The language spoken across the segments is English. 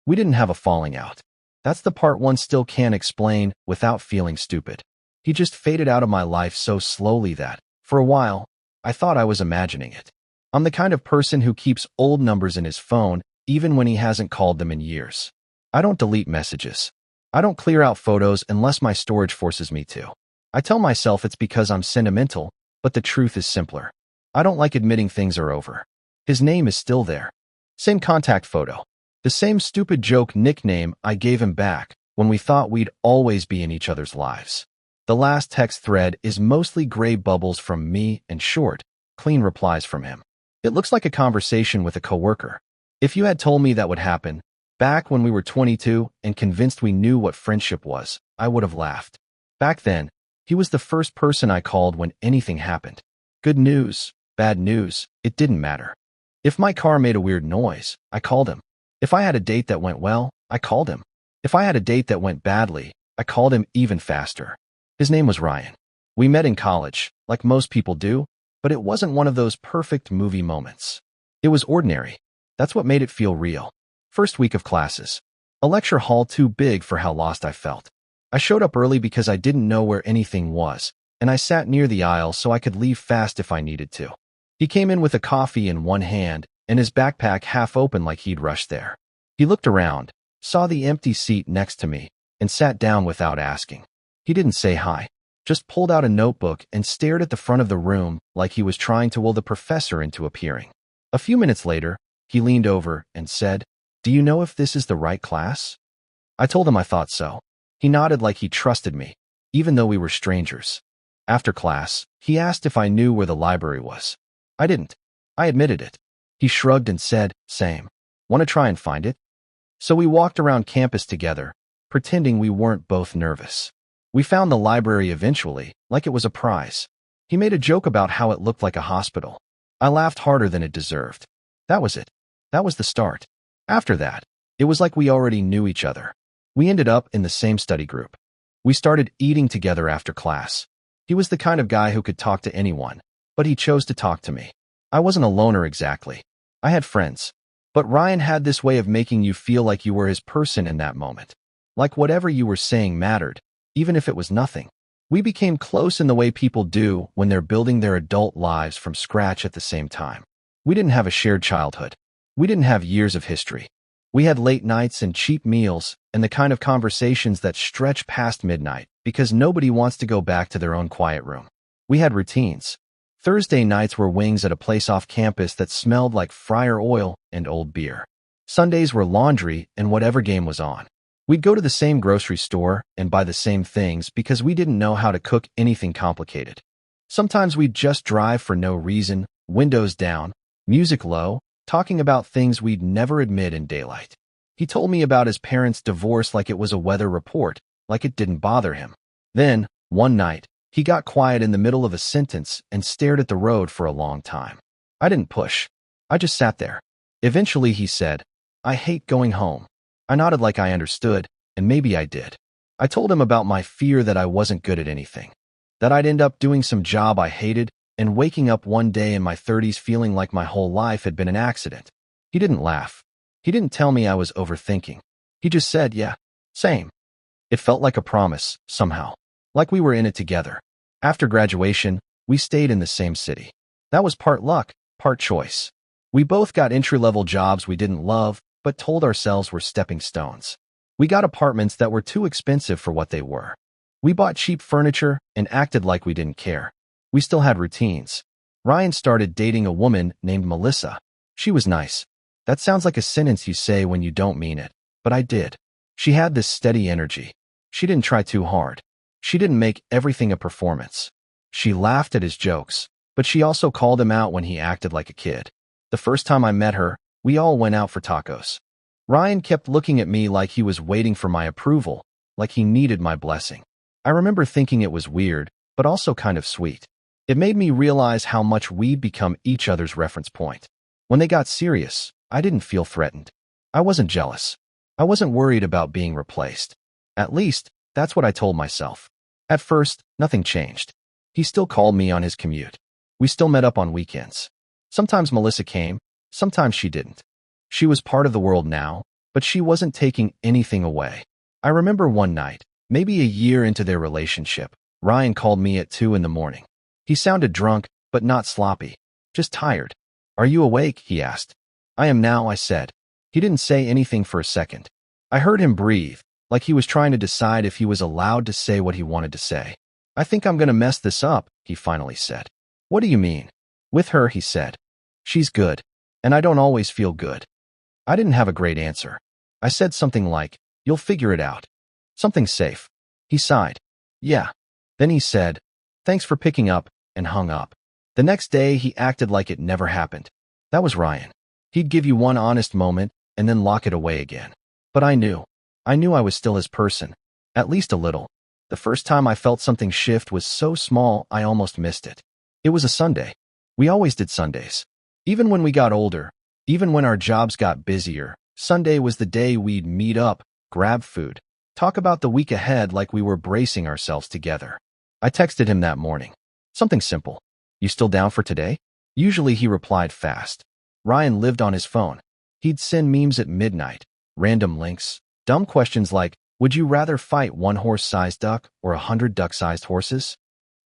We didn't have a falling out. That's the part one still can't explain without feeling stupid. He just faded out of my life so slowly that, for a while, I thought I was imagining it. I'm the kind of person who keeps old numbers in his phone even when he hasn't called them in years. I don't delete messages. I don't clear out photos unless my storage forces me to. I tell myself it's because I'm sentimental, but the truth is simpler. I don't like admitting things are over. His name is still there. Same contact photo. The same stupid joke nickname I gave him back when we thought we'd always be in each other's lives. The last text thread is mostly gray bubbles from me and short, clean replies from him. It looks like a conversation with a coworker. If you had told me that would happen, back when we were 22 and convinced we knew what friendship was, I would have laughed. Back then, he was the first person I called when anything happened. Good news, bad news, it didn't matter. If my car made a weird noise, I called him. If I had a date that went well, I called him. If I had a date that went badly, I called him even faster. His name was Ryan. We met in college, like most people do, but it wasn't one of those perfect movie moments. It was ordinary. That's what made it feel real. First week of classes. A lecture hall too big for how lost I felt. I showed up early because I didn't know where anything was, and I sat near the aisle so I could leave fast if I needed to. He came in with a coffee in one hand and his backpack half open like he'd rushed there. He looked around, saw the empty seat next to me, and sat down without asking. He didn't say hi, just pulled out a notebook and stared at the front of the room like he was trying to will the professor into appearing. A few minutes later, he leaned over and said, "Do you know if this is the right class?" I told him I thought so. He nodded like he trusted me, even though we were strangers. After class, he asked if I knew where the library was. I didn't. I admitted it. He shrugged and said, "Same. Want to try and find it?" So we walked around campus together, pretending we weren't both nervous. We found the library eventually, like it was a prize. He made a joke about how it looked like a hospital. I laughed harder than it deserved. That was it. That was the start. After that, it was like we already knew each other. We ended up in the same study group. We started eating together after class. He was the kind of guy who could talk to anyone, but he chose to talk to me. I wasn't a loner exactly. I had friends. But Ryan had this way of making you feel like you were his person in that moment. Like whatever you were saying mattered, even if it was nothing. We became close in the way people do when they're building their adult lives from scratch at the same time. We didn't have a shared childhood. We didn't have years of history. We had late nights and cheap meals and the kind of conversations that stretch past midnight because nobody wants to go back to their own quiet room. We had routines. Thursday nights were wings at a place off campus that smelled like fryer oil and old beer. Sundays were laundry and whatever game was on. We'd go to the same grocery store and buy the same things because we didn't know how to cook anything complicated. Sometimes we'd just drive for no reason, windows down, music low, talking about things we'd never admit in daylight. He told me about his parents' divorce like it was a weather report, like it didn't bother him. Then, one night, he got quiet in the middle of a sentence and stared at the road for a long time. I didn't push. I just sat there. Eventually he said, "I hate going home." I nodded like I understood, and maybe I did. I told him about my fear that I wasn't good at anything, that I'd end up doing some job I hated and waking up one day in my 30s feeling like my whole life had been an accident. He didn't laugh. He didn't tell me I was overthinking. He just said, "Yeah, same." It felt like a promise, somehow, like we were in it together. After graduation, we stayed in the same city. That was part luck, part choice. We both got entry-level jobs we didn't love, but told ourselves were stepping stones. We got apartments that were too expensive for what they were. We bought cheap furniture and acted like we didn't care. We still had routines. Ryan started dating a woman named Melissa. She was nice. That sounds like a sentence you say when you don't mean it, but I did. She had this steady energy. She didn't try too hard. She didn't make everything a performance. She laughed at his jokes, but she also called him out when he acted like a kid. The first time I met her, we all went out for tacos. Ryan kept looking at me like he was waiting for my approval, like he needed my blessing. I remember thinking it was weird, but also kind of sweet. It made me realize how much we'd become each other's reference point. When they got serious, I didn't feel threatened. I wasn't jealous. I wasn't worried about being replaced. At least, that's what I told myself. At first, nothing changed. He still called me on his commute. We still met up on weekends. Sometimes Melissa came, sometimes she didn't. She was part of the world now, but she wasn't taking anything away. I remember one night, maybe a year into their relationship, Ryan called me at 2 in the morning. He sounded drunk, but not sloppy, just tired. "Are you awake?" he asked. "I am now," I said. He didn't say anything for a second. I heard him breathe, like he was trying to decide if he was allowed to say what he wanted to say. "I think I'm gonna mess this up," he finally said. "What do you mean?" "With her," he said. "She's good, and I don't always feel good." I didn't have a great answer. I said something like, "You'll figure it out. Something safe." He sighed. "Yeah." Then he said, "Thanks for picking up," and hung up. The next day, he acted like it never happened. That was Ryan. He'd give you one honest moment and then lock it away again. But I knew I was still his person, at least a little. The first time I felt something shift was so small I almost missed it. It was a Sunday. We always did Sundays. Even when we got older, even when our jobs got busier, Sunday was the day we'd meet up, grab food, talk about the week ahead like we were bracing ourselves together. I texted him that morning. Something simple. "You still down for today?" Usually he replied fast. Ryan lived on his phone. He'd send memes at midnight, random links, dumb questions like, "Would you rather fight one horse-sized duck or 100 duck-sized horses?"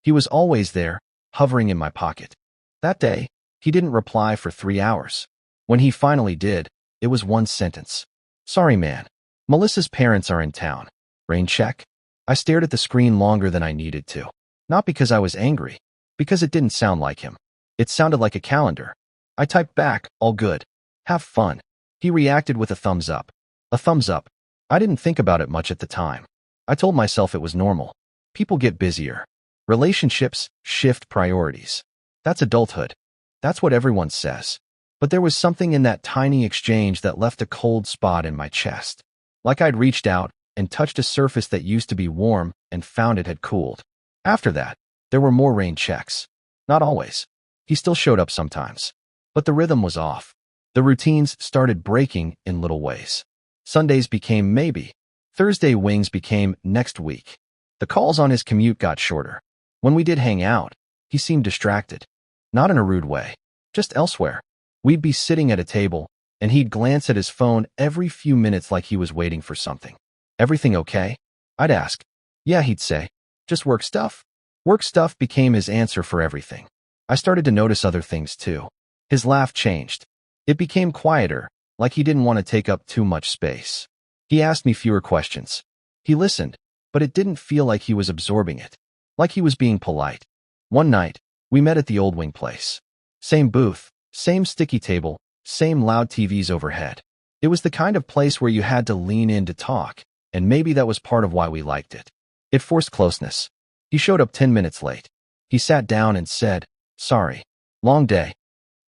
He was always there, hovering in my pocket. That day, he didn't reply for 3 hours. When he finally did, it was one sentence. "Sorry, man. Melissa's parents are in town. Rain check?" I stared at the screen longer than I needed to. Not because I was angry, because it didn't sound like him. It sounded like a calendar. I typed back, "All good. Have fun." He reacted with a thumbs up. A thumbs up. I didn't think about it much at the time. I told myself it was normal. People get busier. Relationships shift priorities. That's adulthood. That's what everyone says. But there was something in that tiny exchange that left a cold spot in my chest. Like I'd reached out and touched a surface that used to be warm and found it had cooled. After that, there were more rain checks. Not always. He still showed up sometimes. But the rhythm was off. The routines started breaking in little ways. Sundays became maybe. Thursday wings became next week. The calls on his commute got shorter. When we did hang out, he seemed distracted. Not in a rude way. Just elsewhere. We'd be sitting at a table, and he'd glance at his phone every few minutes like he was waiting for something. "Everything okay?" I'd ask. "Yeah," he'd say. "Just work stuff." Work stuff became his answer for everything. I started to notice other things too. His laugh changed. It became quieter, like he didn't want to take up too much space. He asked me fewer questions. He listened, but it didn't feel like he was absorbing it. Like he was being polite. One night, we met at the old wing place. Same booth, same sticky table, same loud TVs overhead. It was the kind of place where you had to lean in to talk, and maybe that was part of why we liked it. It forced closeness. He showed up 10 minutes late. He sat down and said, "Sorry. Long day.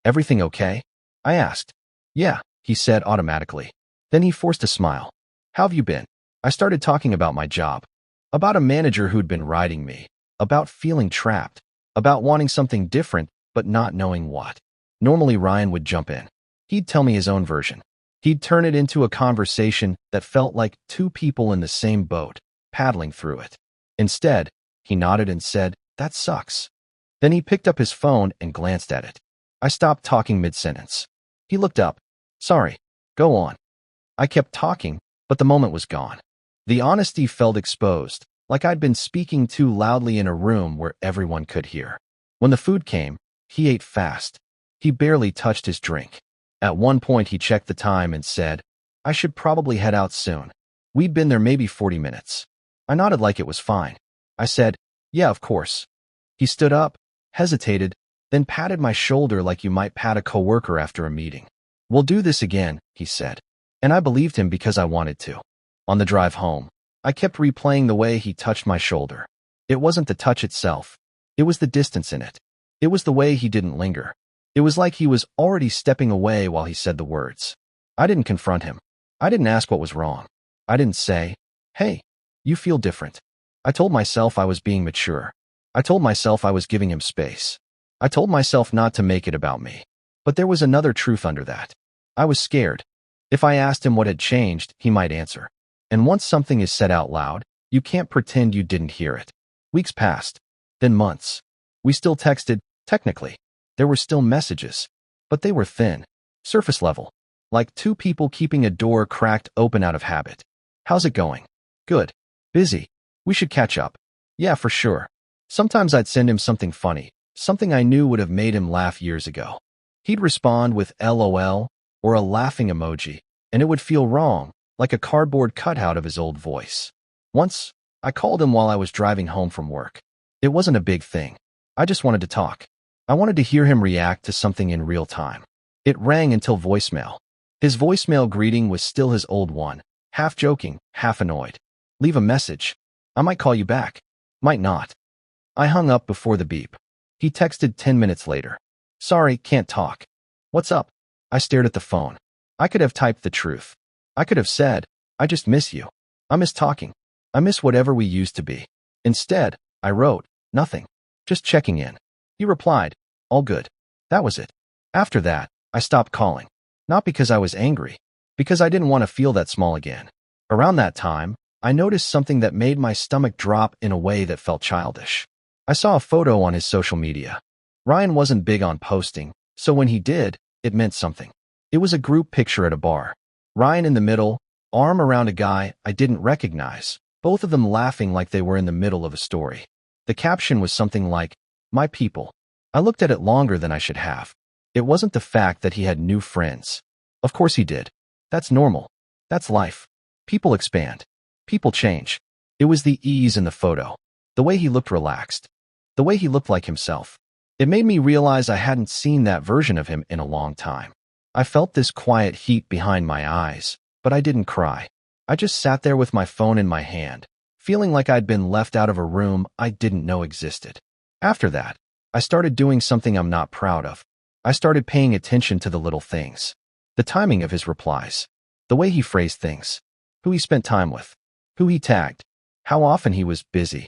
Everything okay?" I asked. "Yeah," he said automatically. Then he forced a smile. "How have you been?" I started talking about my job. About a manager who'd been riding me. About feeling trapped. About wanting something different, but not knowing what. Normally Ryan would jump in. He'd tell me his own version. He'd turn it into a conversation that felt like two people in the same boat, paddling through it. Instead, he nodded and said, "That sucks." Then he picked up his phone and glanced at it. I stopped talking mid-sentence. He looked up. "Sorry. Go on." I kept talking, but the moment was gone. The honesty felt exposed, like I'd been speaking too loudly in a room where everyone could hear. When the food came, he ate fast. He barely touched his drink. At one point he checked the time and said, "I should probably head out soon." We'd been there maybe 40 minutes. I nodded like it was fine. I said, "Yeah, of course." He stood up, hesitated, then patted my shoulder like you might pat a coworker after a meeting. "We'll do this again," he said. And I believed him because I wanted to. On the drive home, I kept replaying the way he touched my shoulder. It wasn't the touch itself. It was the distance in it. It was the way he didn't linger. It was like he was already stepping away while he said the words. I didn't confront him. I didn't ask what was wrong. I didn't say, "Hey, you feel different." I told myself I was being mature. I told myself I was giving him space. I told myself not to make it about me. But there was another truth under that. I was scared. If I asked him what had changed, he might answer. And once something is said out loud, you can't pretend you didn't hear it. Weeks passed. Then months. We still texted, technically. There were still messages. But they were thin. Surface level. like two people keeping a door cracked open out of habit. How's it going? Good. Busy. We should catch up. Yeah, for sure. Sometimes I'd send him something funny, something I knew would have made him laugh years ago. He'd respond with LOL or a laughing emoji, and it would feel wrong, like a cardboard cutout of his old voice. Once, I called him while I was driving home from work. It wasn't a big thing. I just wanted to talk. I wanted to hear him react to something in real time. It rang until voicemail. His voicemail greeting was still his old one, half joking, half annoyed. Leave a message. I might call you back. Might not. I hung up before the beep. He texted 10 minutes later. Sorry, can't talk. What's up? I stared at the phone. I could have typed the truth. I could have said, I just miss you. I miss talking. I miss whatever we used to be. Instead, I wrote, nothing. Just checking in. He replied, all good. That was it. After that, I stopped calling. Not because I was angry, because I didn't want to feel that small again. Around that time, I noticed something that made my stomach drop in a way that felt childish. I saw a photo on his social media. Ryan wasn't big on posting, so when he did, it meant something. It was a group picture at a bar. Ryan in the middle, arm around a guy I didn't recognize, both of them laughing like they were in the middle of a story. The caption was something like, my people. I looked at it longer than I should have. It wasn't the fact that he had new friends. Of course he did. That's normal. That's life. People expand. People change. It was the ease in the photo. The way he looked relaxed. The way he looked like himself. It made me realize I hadn't seen that version of him in a long time. I felt this quiet heat behind my eyes, but I didn't cry. I just sat there with my phone in my hand, feeling like I'd been left out of a room I didn't know existed. After that, I started doing something I'm not proud of. I started paying attention to the little things. The timing of his replies. The way he phrased things. Who he spent time with. Who he tagged. How often he was busy.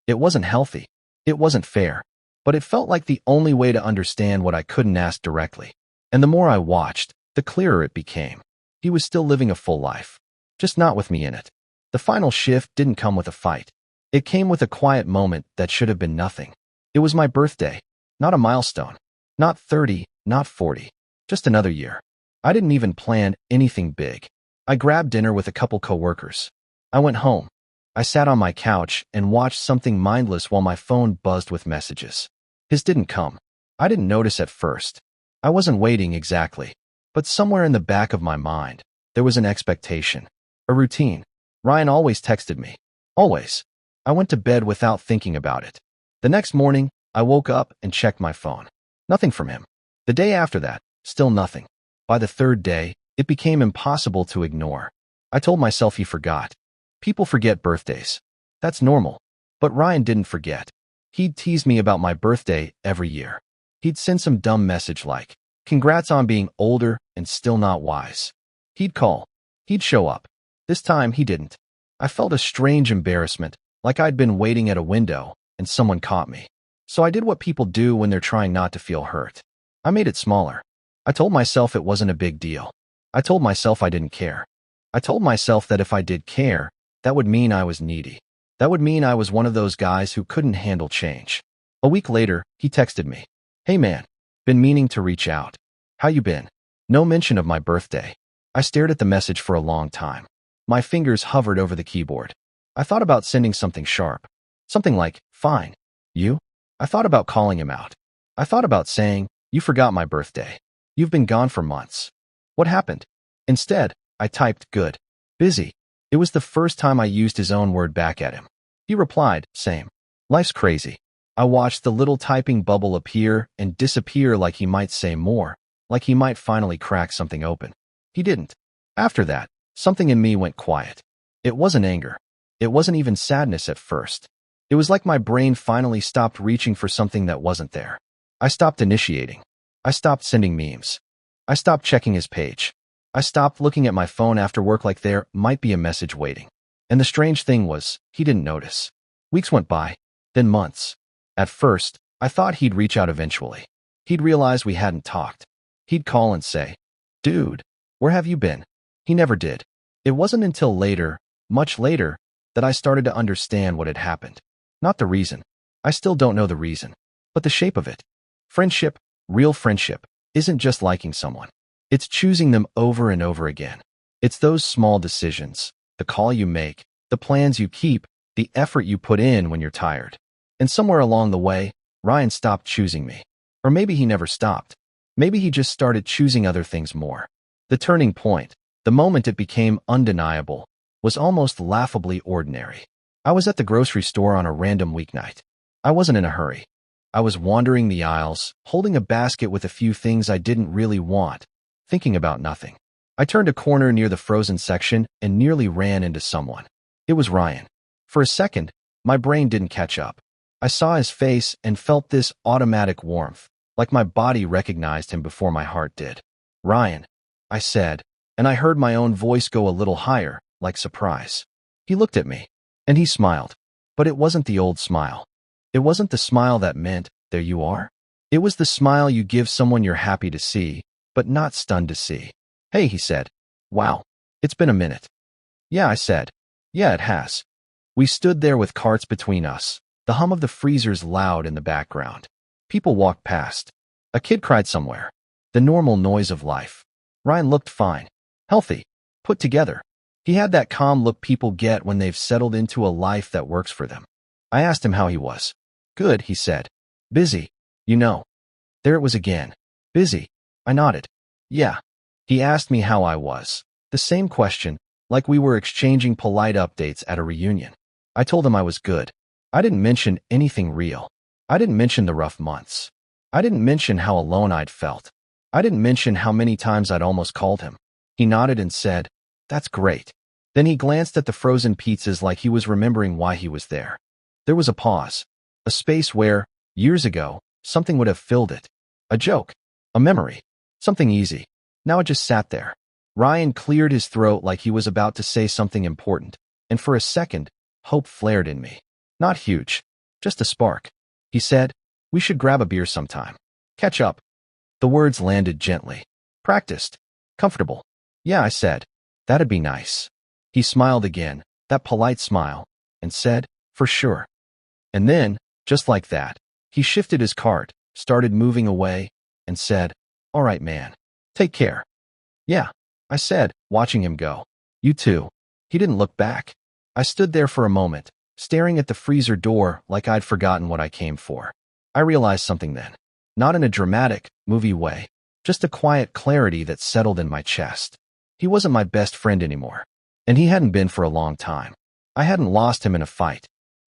It wasn't healthy. It wasn't fair. But it felt like the only way to understand what I couldn't ask directly. And the more I watched, the clearer it became. He was still living a full life. Just not with me in it. The final shift didn't come with a fight. It came with a quiet moment that should have been nothing. It was my birthday. Not a milestone. Not 30, not 40. Just another year. I didn't even plan anything big. I grabbed dinner with a couple coworkers. I went home. I sat on my couch and watched something mindless while my phone buzzed with messages. His didn't come. I didn't notice at first. I wasn't waiting exactly. But somewhere in the back of my mind, there was an expectation. A routine. Ryan always texted me. Always. I went to bed without thinking about it. The next morning, I woke up and checked my phone. Nothing from him. The day after that, still nothing. By the third day, it became impossible to ignore. I told myself he forgot. People forget birthdays. That's normal. But Ryan didn't forget. He'd tease me about my birthday every year. He'd send some dumb message like, congrats on being older and still not wise. He'd call. He'd show up. This time he didn't. I felt a strange embarrassment, like I'd been waiting at a window and someone caught me. So I did what people do when they're trying not to feel hurt. I made it smaller. I told myself it wasn't a big deal. I told myself I didn't care. I told myself that if I did care, that would mean I was needy. That would mean I was one of those guys who couldn't handle change. A week later, he texted me. Hey man, been meaning to reach out. How you been? No mention of my birthday. I stared at the message for a long time. My fingers hovered over the keyboard. I thought about sending something sharp. Something like, fine. You? I thought about calling him out. I thought about saying, you forgot my birthday. You've been gone for months. What happened? Instead, I typed, good. Busy. It was the first time I used his own word back at him. He replied, same. Life's crazy. I watched the little typing bubble appear and disappear like he might say more, like he might finally crack something open. He didn't. After that, something in me went quiet. It wasn't anger. It wasn't even sadness at first. It was like my brain finally stopped reaching for something that wasn't there. I stopped initiating. I stopped sending memes. I stopped checking his page. I stopped looking at my phone after work like there might be a message waiting. And the strange thing was, he didn't notice. Weeks went by, then months. At first, I thought he'd reach out eventually. He'd realize we hadn't talked. He'd call and say, dude, where have you been? He never did. It wasn't until later, much later, that I started to understand what had happened. Not the reason. I still don't know the reason. But the shape of it. Friendship, real friendship, isn't just liking someone. It's choosing them over and over again. It's those small decisions, the call you make, the plans you keep, the effort you put in when you're tired. And somewhere along the way, Ryan stopped choosing me. Or maybe he never stopped. Maybe he just started choosing other things more. The turning point, the moment it became undeniable, was almost laughably ordinary. I was at the grocery store on a random weeknight. I wasn't in a hurry. I was wandering the aisles, holding a basket with a few things I didn't really want, thinking about nothing. I turned a corner near the frozen section and nearly ran into someone. It was Ryan. For a second, my brain didn't catch up. I saw his face and felt this automatic warmth, like my body recognized him before my heart did. "Ryan," I said, and I heard my own voice go a little higher, like surprise. He looked at me, and he smiled. But it wasn't the old smile. It wasn't the smile that meant, "There you are." It was the smile you give someone you're happy to see, but not stunned to see. "Hey," he said. "Wow, it's been a minute." "Yeah," I said. "Yeah, it has." We stood there with carts between us, the hum of the freezers loud in the background. People walked past. A kid cried somewhere. The normal noise of life. Ryan looked fine, healthy, put together. He had that calm look people get when they've settled into a life that works for them. I asked him how he was. "Good," he said. "Busy, you know." There it was again. Busy. I nodded. "Yeah." He asked me how I was. The same question, like we were exchanging polite updates at a reunion. I told him I was good. I didn't mention anything real. I didn't mention the rough months. I didn't mention how alone I'd felt. I didn't mention how many times I'd almost called him. He nodded and said, "That's great." Then he glanced at the frozen pizzas like he was remembering why he was there. There was a pause. A space where, years ago, something would have filled it. A joke. A memory. Something easy. Now it just sat there. Ryan cleared his throat like he was about to say something important, and for a second, hope flared in me. Not huge. Just a spark. He said, "We should grab a beer sometime. Catch up." The words landed gently. Practiced. Comfortable. "Yeah," I said. "That'd be nice." He smiled again, that polite smile, and said, "For sure." And then, just like that, he shifted his cart, started moving away, and said, "All right, man. Take care." "Yeah," I said, watching him go. "You too." He didn't look back. I stood there for a moment, staring at the freezer door like I'd forgotten what I came for. I realized something then. Not in a dramatic, movie way, just a quiet clarity that settled in my chest. He wasn't my best friend anymore, and he hadn't been for a long time. I hadn't lost him in a fight.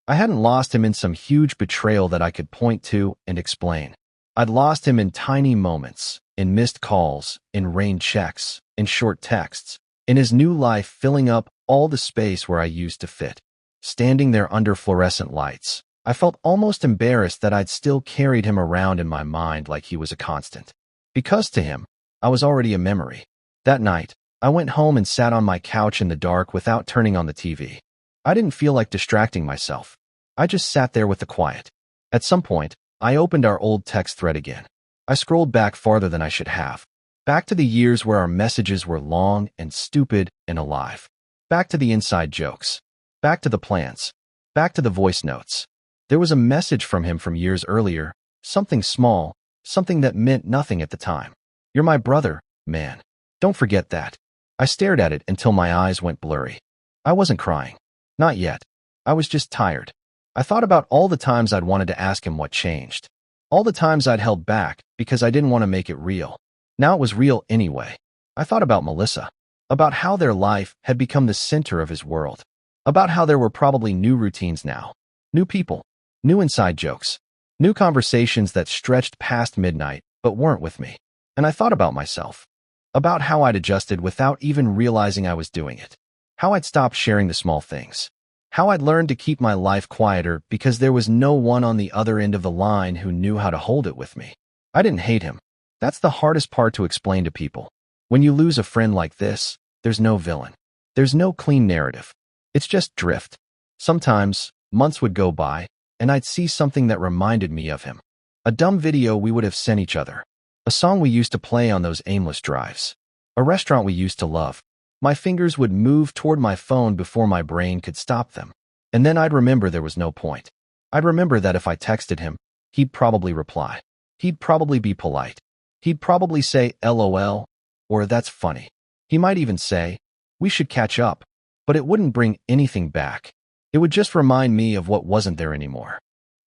I hadn't lost him in some huge betrayal that I could point to and explain. I'd lost him in tiny moments, in missed calls, in rain checks, in short texts, in his new life filling up all the space where I used to fit. Standing there under fluorescent lights, I felt almost embarrassed that I'd still carried him around in my mind like he was a constant. Because to him, I was already a memory. That night, I went home and sat on my couch in the dark without turning on the TV. I didn't feel like distracting myself. I just sat there with the quiet. At some point, I opened our old text thread again. I scrolled back farther than I should have. Back to the years where our messages were long and stupid and alive. Back to the inside jokes. Back to the plans. Back to the voice notes. There was a message from him from years earlier, something small, something that meant nothing at the time. "You're my brother, man. Don't forget that." I stared at it until my eyes went blurry. I wasn't crying. Not yet. I was just tired. I thought about all the times I'd wanted to ask him what changed. All the times I'd held back because I didn't want to make it real. Now it was real anyway. I thought about Melissa. About how their life had become the center of his world. About how there were probably new routines now. New people. New inside jokes. New conversations that stretched past midnight but weren't with me. And I thought about myself. About how I'd adjusted without even realizing I was doing it. How I'd stopped sharing the small things. How I'd learned to keep my life quieter because there was no one on the other end of the line who knew how to hold it with me. I didn't hate him. That's the hardest part to explain to people. When you lose a friend like this, there's no villain. There's no clean narrative. It's just drift. Sometimes, months would go by, and I'd see something that reminded me of him. A dumb video we would have sent each other. A song we used to play on those aimless drives. A restaurant we used to love. My fingers would move toward my phone before my brain could stop them. And then I'd remember there was no point. I'd remember that if I texted him, he'd probably reply. He'd probably be polite. He'd probably say LOL, or "That's funny." He might even say, "We should catch up," but it wouldn't bring anything back. It would just remind me of what wasn't there anymore.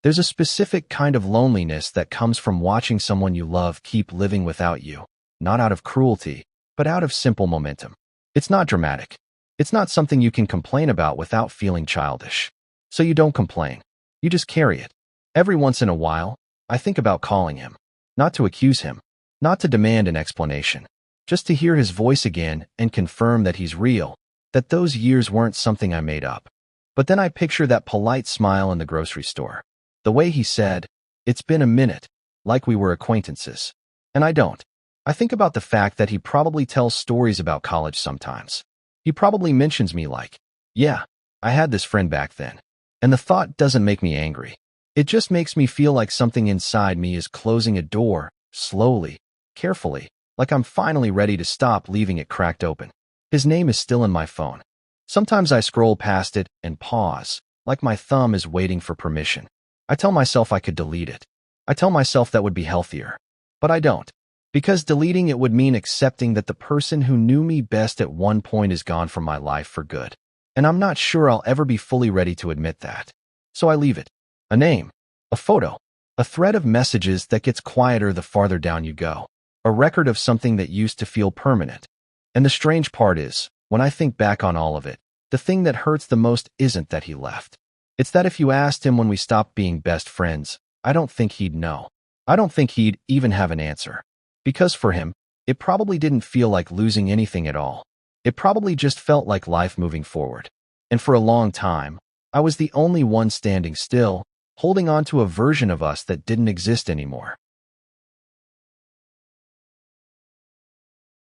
There's a specific kind of loneliness that comes from watching someone you love keep living without you, not out of cruelty, but out of simple momentum. It's not dramatic. It's not something you can complain about without feeling childish. So you don't complain. You just carry it. Every once in a while, I think about calling him. Not to accuse him. Not to demand an explanation. Just to hear his voice again and confirm that he's real, that those years weren't something I made up. But then I picture that polite smile in the grocery store. The way he said, "It's been a minute," like we were acquaintances. And I don't. I think about the fact that he probably tells stories about college sometimes. He probably mentions me like, "Yeah, I had this friend back then." And the thought doesn't make me angry. It just makes me feel like something inside me is closing a door, slowly, carefully, like I'm finally ready to stop leaving it cracked open. His name is still in my phone. Sometimes I scroll past it and pause, like my thumb is waiting for permission. I tell myself I could delete it. I tell myself that would be healthier. But I don't. Because deleting it would mean accepting that the person who knew me best at one point is gone from my life for good. And I'm not sure I'll ever be fully ready to admit that. So I leave it. A name. A photo. A thread of messages that gets quieter the farther down you go. A record of something that used to feel permanent. And the strange part is, when I think back on all of it, the thing that hurts the most isn't that he left. It's that if you asked him when we stopped being best friends, I don't think he'd know. I don't think he'd even have an answer. Because for him, it probably didn't feel like losing anything at all. It probably just felt like life moving forward. And for a long time, I was the only one standing still, holding on to a version of us that didn't exist anymore.